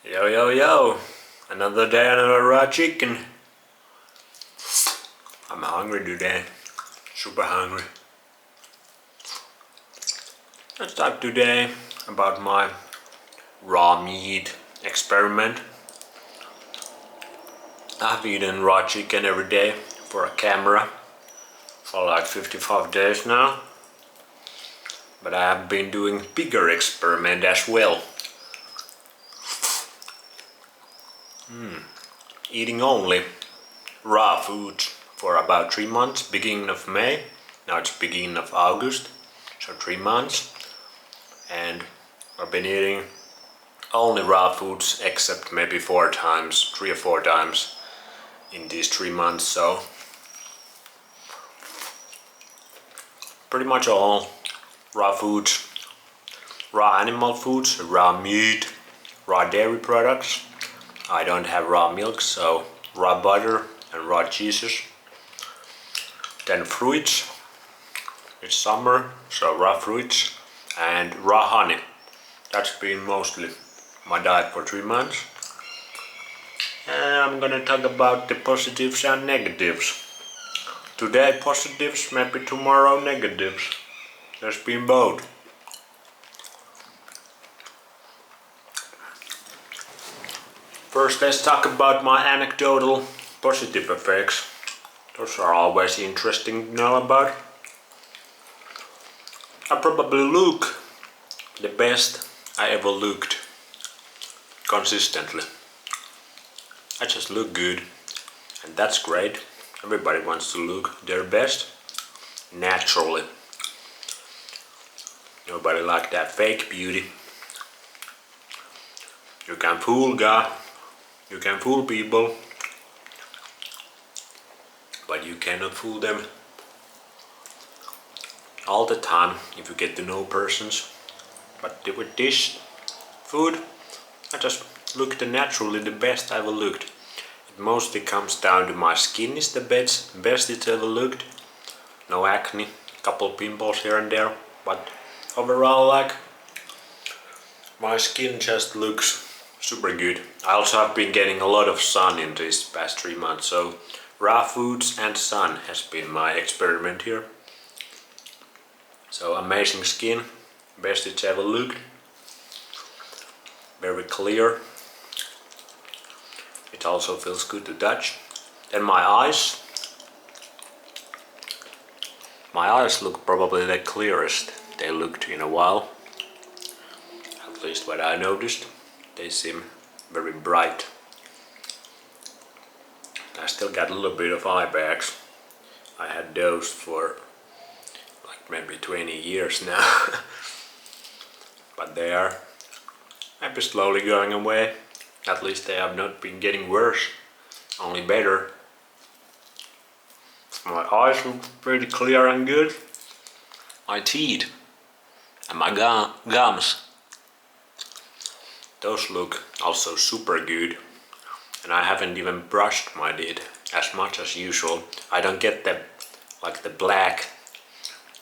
Yo, yo, yo! Another day, another raw chicken. I'm hungry today. Super hungry. Let's talk today about my raw meat experiment. I've eaten raw chicken every day for a camera for like 55 days now. But I have been doing bigger experiment as well. Eating only raw foods for about 3 months, beginning of May. Now it's beginning of August, so 3 months. And I've been eating only raw foods except maybe 4 times, 3 or 4 times in these 3 months, so pretty much all raw foods, raw animal foods, raw meat, raw dairy products. I don't have raw milk, so raw butter and raw cheeses. Then fruits, it's summer, so raw fruits and raw honey. That's been mostly my diet for 3 months. And I'm gonna talk about the positives and negatives. Today positives, maybe tomorrow negatives. There's been both. First, let's talk about my anecdotal positive effects. Those are always interesting to know about. I probably look the best I ever looked consistently. I just look good, and that's great. Everybody wants to look their best naturally. Nobody like that fake beauty. You can fool God, you can fool people, but you cannot fool them all the time if you get to know persons. But with this food, I just look naturally the best I ever looked. It mostly comes down to my skin is the best it's ever looked. No acne, couple pimples here and there, but overall like my skin just looks super good. I also have been getting a lot of sun in these past 3 months, so raw foods and sun has been my experiment here. So amazing skin, best it's ever looked. Very clear. It also feels good to touch. Then my eyes. My eyes look probably the clearest they looked in a while. At least what I noticed. They seem very bright. I still got a little bit of eye bags. I had those for like maybe 20 years now. But they are maybe slowly going away. At least they have not been getting worse, only better. My eyes look pretty clear and good. My teeth and my gums, those look also super good. And I haven't even brushed my teeth as much as usual. I don't get the black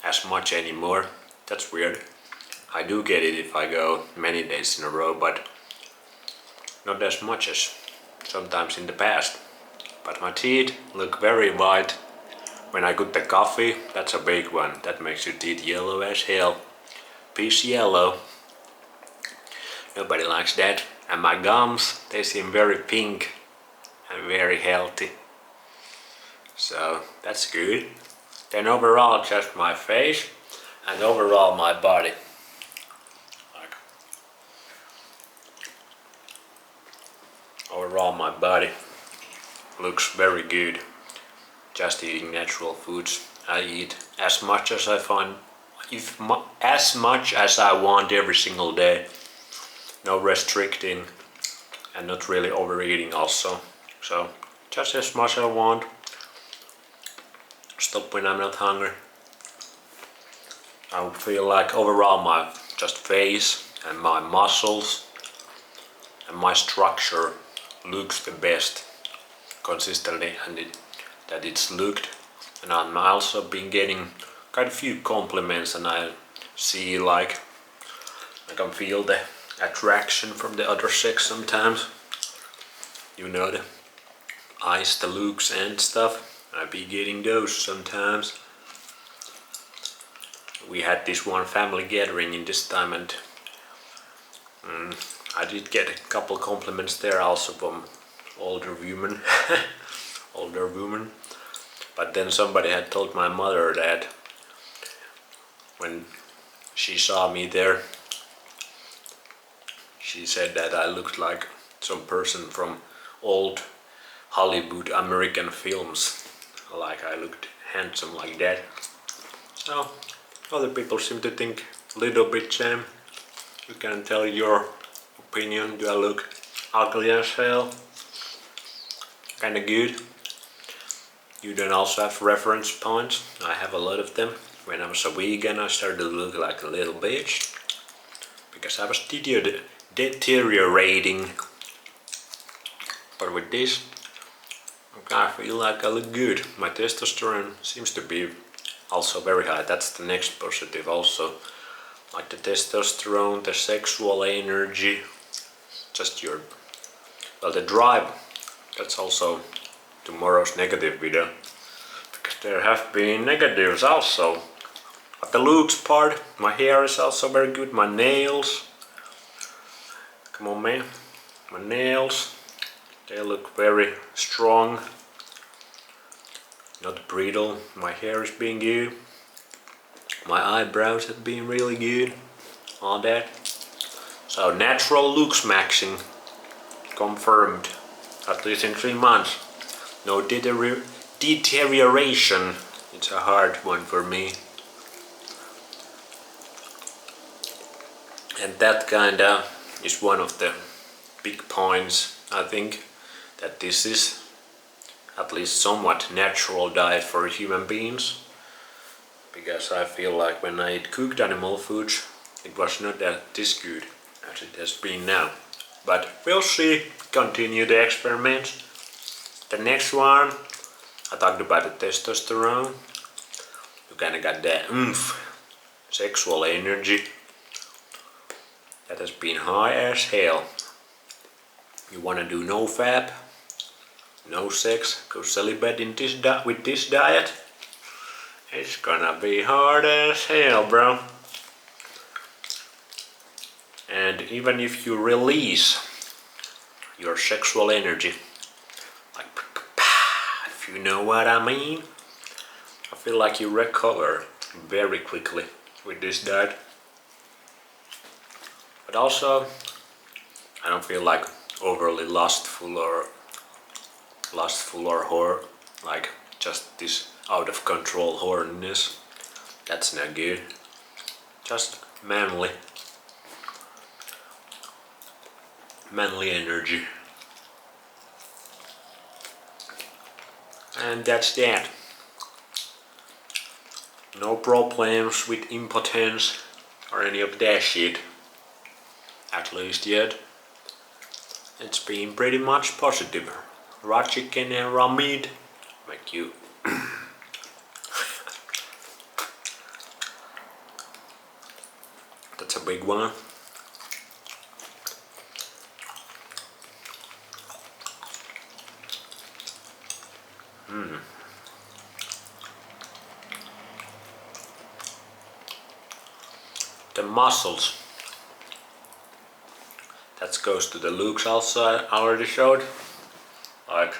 as much anymore. That's weird. I do get it if I go many days in a row, but not as much as sometimes in the past. But my teeth look very white. When I get the coffee, that's a big one. That makes your teeth yellow as hell. Piece yellow. Nobody likes that. And my gums, they seem very pink and very healthy. So that's good. Then overall just my face and overall my body. Overall my body looks very good. Just eating natural foods. I eat as much as I find, as much as I want every single day. No restricting and not really overeating also. So just as much as I want. Stop when I'm not hungry. I feel like overall my just face and my muscles and my structure looks the best consistently, and that it's looked. And I'm also been getting quite a few compliments, and I see like I can feel the attraction from the other sex sometimes. You know, the eyes, the looks and stuff. I be getting those sometimes. We had this one family gathering in this time, and I did get a couple compliments there also from older women. older women. But then somebody had told my mother that when she saw me there, she said that I looked like some person from old Hollywood American films. Like I looked handsome like that. So other people seem to think a little bit same. You can tell your opinion. Do I look ugly as hell? Kinda good. You don't also have reference points. I have a lot of them. When I was a vegan, I started to look like a little bitch because I was deteriorating. But with this, I feel like I look good. My testosterone seems to be also very high. That's the next positive also. Like the testosterone, the sexual energy, just your, well, the drive. That's also tomorrow's negative video, because there have been negatives also. But the looks part, my hair is also very good, my nails, come on man, my nails, they look very strong, not brittle. My hair is being good, my eyebrows have been really good, all that. So natural looks maxing, confirmed, at least in 3 months. No deterioration. It's a hard one for me. And that kinda is one of the big points, I think, that this is at least somewhat natural diet for human beings. Because I feel like when I eat cooked animal foods, it was not this good as it has been now. But we'll see, continue the experiments. The next one, I talked about the testosterone. You kinda got that oomph, sexual energy. That has been high as hell. You wanna do no fap, no sex, go celibate in this with this diet? It's gonna be hard as hell, bro. And even if you release your sexual energy, like, if you know what I mean, I feel like you recover very quickly with this diet. But also, I don't feel like overly lustful or like just this out of control horniness. That's not good. Just manly energy. And that's that. No problems with impotence or any of that shit. At least yet. It's been pretty much positive. Raw chicken and raw meat make you that's a big one. The muscles. That goes to the looks also I already showed. Like,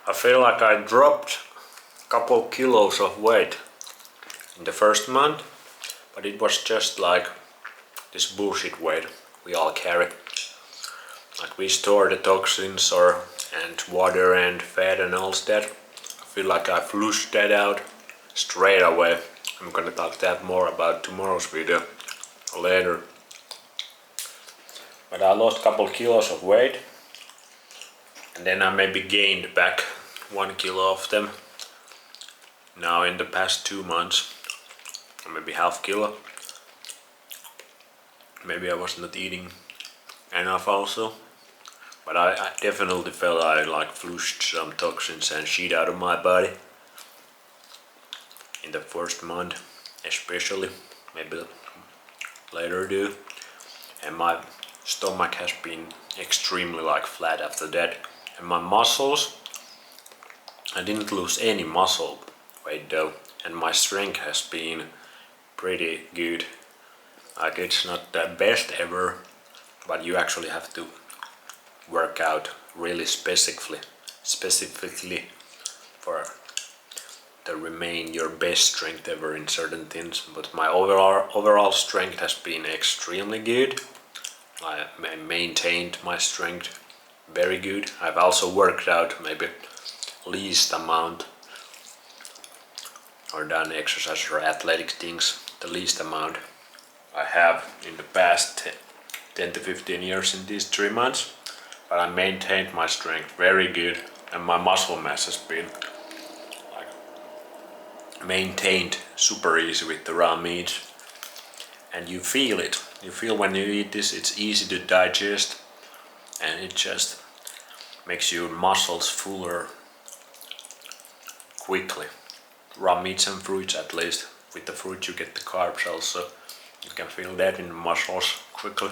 I feel like I dropped a couple kilos of weight in the first month, but it was just like this bullshit weight we all carry. Like we store the toxins and water and fat and all that. I feel like I flushed that out straight away. I'm gonna talk that more about tomorrow's video later. But I lost a couple kilos of weight, and then I maybe gained back 1 kilo of them now in the past 2 months, or maybe half kilo. Maybe I was not eating enough also, but I definitely felt I like flushed some toxins and shit out of my body in the first month especially, maybe later too. and my stomach has been extremely like flat after that. And my muscles, I didn't lose any muscle weight though, and my strength has been pretty good. Like it's not the best ever, but you actually have to work out really specifically for to remain your best strength ever in certain things. But my overall strength has been extremely good. I maintained my strength very good. I've also worked out maybe least amount or done exercise or athletic things the least amount I have in the past 10 to 15 years in these 3 months. But I maintained my strength very good, and my muscle mass has been like maintained super easy with the raw meat. And you feel it. You feel when you eat this, it's easy to digest, and it just makes your muscles fuller quickly. Raw meats and fruits, at least. With the fruit you get the carbs also. You can feel that in the muscles quickly.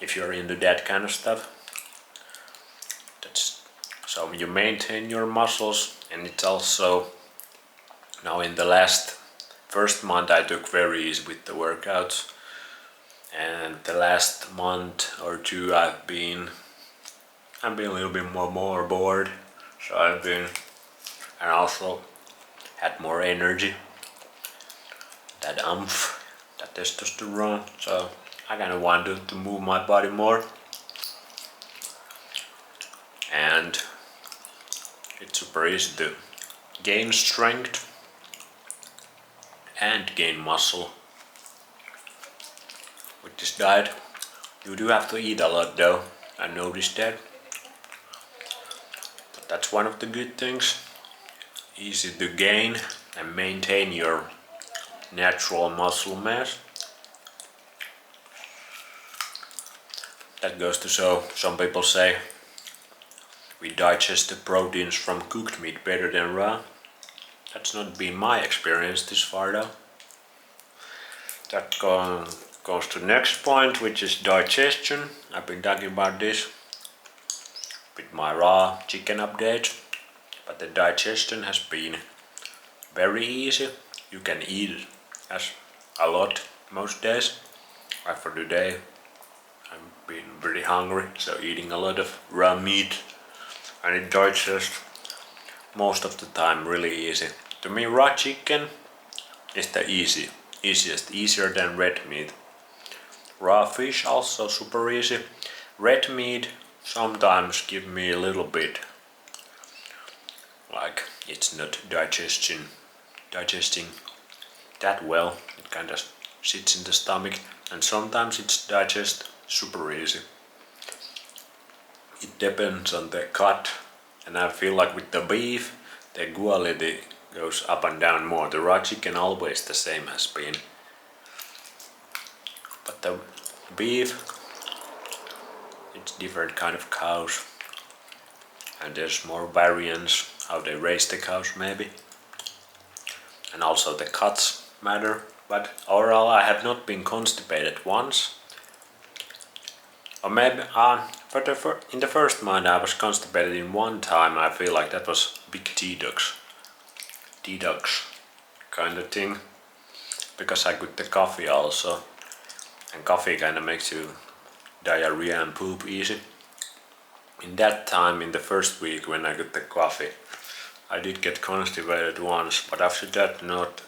If you're into that kind of stuff. So you maintain your muscles, and it's also now in the first month I took very easy with the workouts, and the last month or two I've been a little bit more bored, so and also had more energy, that that testosterone, so I kind of wanted to move my body more, and it's super easy to gain strength and gain muscle with this diet. You do have to eat a lot though, I noticed that. But that's one of the good things. Easy to gain and maintain your natural muscle mass. That goes to show, some people say we digest the proteins from cooked meat better than raw. That's not been my experience this far though. That goes to the next point, which is digestion. I've been talking about this with my raw chicken update, but the digestion has been very easy. You can eat a lot most days. Like for today, I've been pretty hungry, so eating a lot of raw meat, and it digests most of the time really easy. To me, raw chicken is the easier than red meat. Raw fish also super easy. Red meat sometimes give me a little bit like it's not digesting that well. It kind of sits in the stomach, and sometimes it's digest super easy. It depends on the cut, and I feel like with the beef the quality goes up and down more. The raw chicken always the same has been, but the beef, it's different kind of cows, and there's more variance how they raise the cows maybe, and also the cuts matter. But overall I have not been constipated once, or maybe in the first month I was constipated in one time. I feel like that was big detox kind of thing, because I got the coffee also, and coffee kind of makes you diarrhea and poop easy. In that time, in the first week when I got the coffee, I did get constipated once, but after that not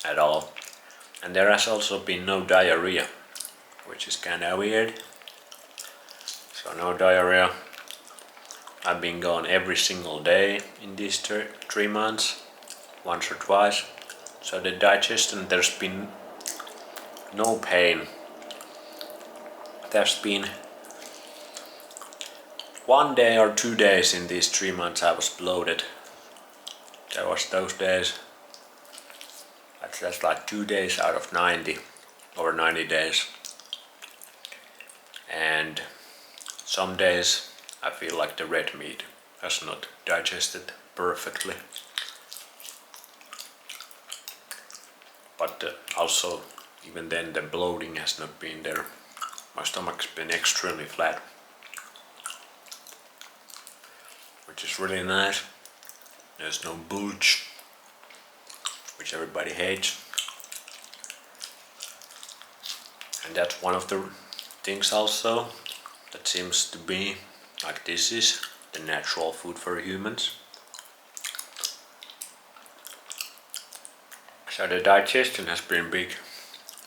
at all. And there has also been no diarrhea, which is kind of weird. So no diarrhea. I've been gone every single day in these 3 months, once or twice. So the digestion, there's been no pain. There's been 1 day or 2 days in these 3 months I was bloated. There was those days. That's like 2 days out of 90 or 90 days. And some days I feel like the red meat has not digested perfectly. But also, even then, the bloating has not been there. My stomach's been extremely flat, which is really nice. There's no bulge, which everybody hates. And that's one of the things also that seems to be like this is the natural food for humans. So the digestion has been big.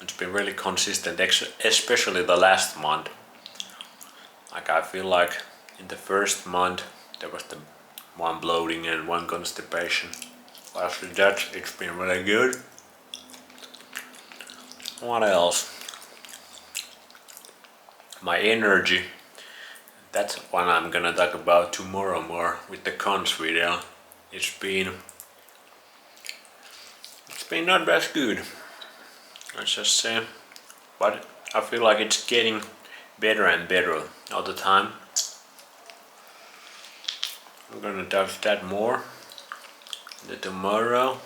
It's been really consistent, especially the last month. Like I feel like in the first month there was the one bloating and one constipation. After that it's been really good. What else? My energy. That's one I'm gonna talk about tomorrow more with the cons video. It's been not that good, let's just say. But I feel like it's getting better and better all the time. I'm gonna touch that more tomorrow.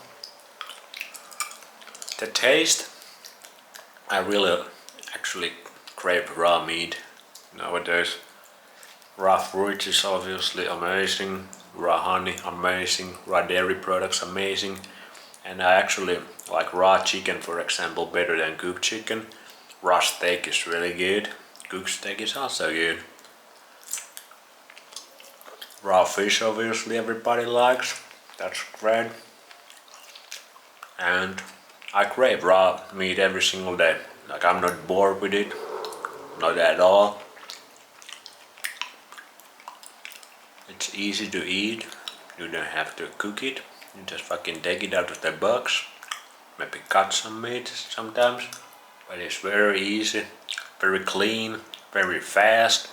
The taste, I really actually crave raw meat nowadays. Raw fruit is obviously amazing, raw honey amazing, raw dairy products amazing, and I actually like raw chicken, for example, better than cooked chicken. Raw steak is really good, cooked steak is also good. Raw fish obviously everybody likes, that's great. And I crave raw meat every single day. Like I'm not bored with it, not at all. It's easy to eat, you don't have to cook it, you just fucking take it out of the box, maybe cut some meat sometimes, but it's very easy, very clean, very fast,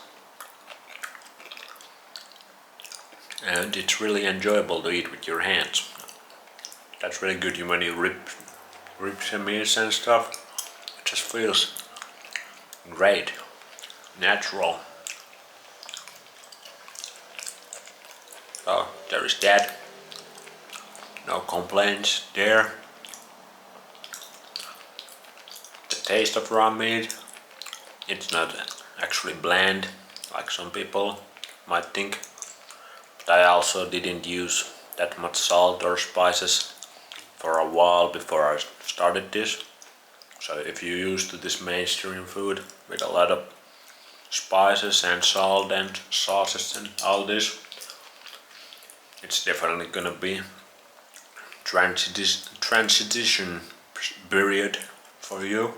and it's really enjoyable to eat with your hands. That's really good when you rip some meat and stuff, it just feels great, natural. So there is that. No complaints there. The taste of raw meat, it's not actually bland like some people might think. But I also didn't use that much salt or spices for a while before I started this. So if you're used to this mainstream food with a lot of spices and salt and sauces and all this, it's definitely gonna be transition period for you.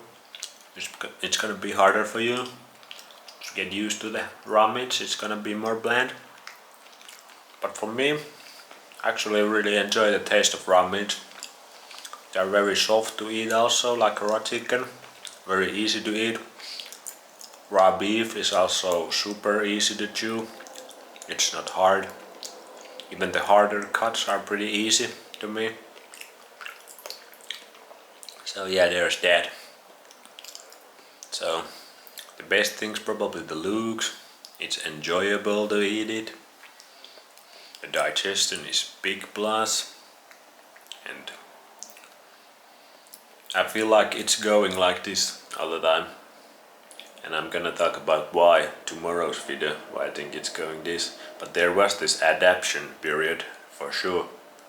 It's gonna be harder for you to get used to the raw meats. It's gonna be more bland. But for me, I actually really enjoy the taste of raw meat. They're very soft to eat also, like raw chicken. Very easy to eat. Raw beef is also super easy to chew. It's not hard. Even the harder cuts are pretty easy to me. So yeah, there's that. So the best thing's probably the looks. It's enjoyable to eat it. The digestion is big plus. And I feel like it's going like this all the time. And I'm gonna talk about why tomorrow's video, why I think it's going this. But there was this adaptation period for sure.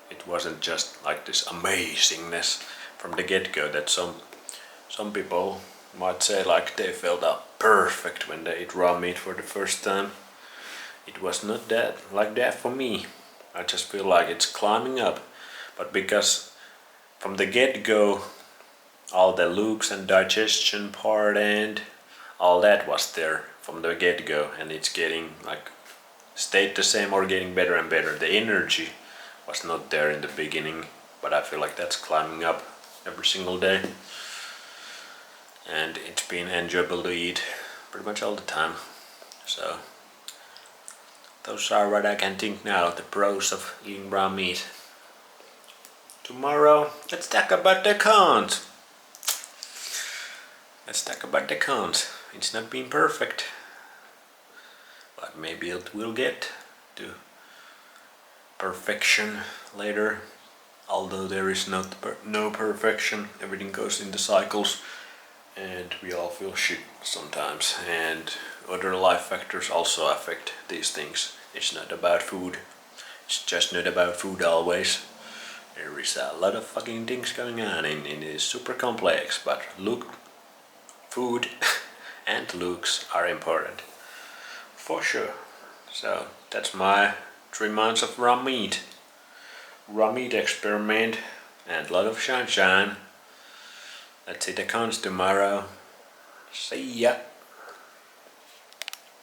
It wasn't just like this amazingness from the get-go that some people might say like they felt perfect when they ate raw meat for the first time. It was not that like that for me. I just feel like it's climbing up. But because from the get-go all the looks and digestion part and all that was there from the get-go, and it's getting like stayed the same or getting better and better. The energy was not there in the beginning, but I feel like that's climbing up every single day, and it's been enjoyable to eat pretty much all the time. So those are what I can think now, the pros of eating raw meat. Tomorrow, let's talk about the cons. It's not been perfect, but maybe it will get to perfection later. Although there is no perfection, everything goes into cycles. and we all feel shit sometimes, and other life factors also affect these things. It's not about food. It's just not about food always. There is a lot of fucking things going on and it is super complex, but look, food and looks are important. For sure. So that's my 3 months of raw meat. Raw meat experiment and a lot of sunshine. Let's see the cons tomorrow. See ya.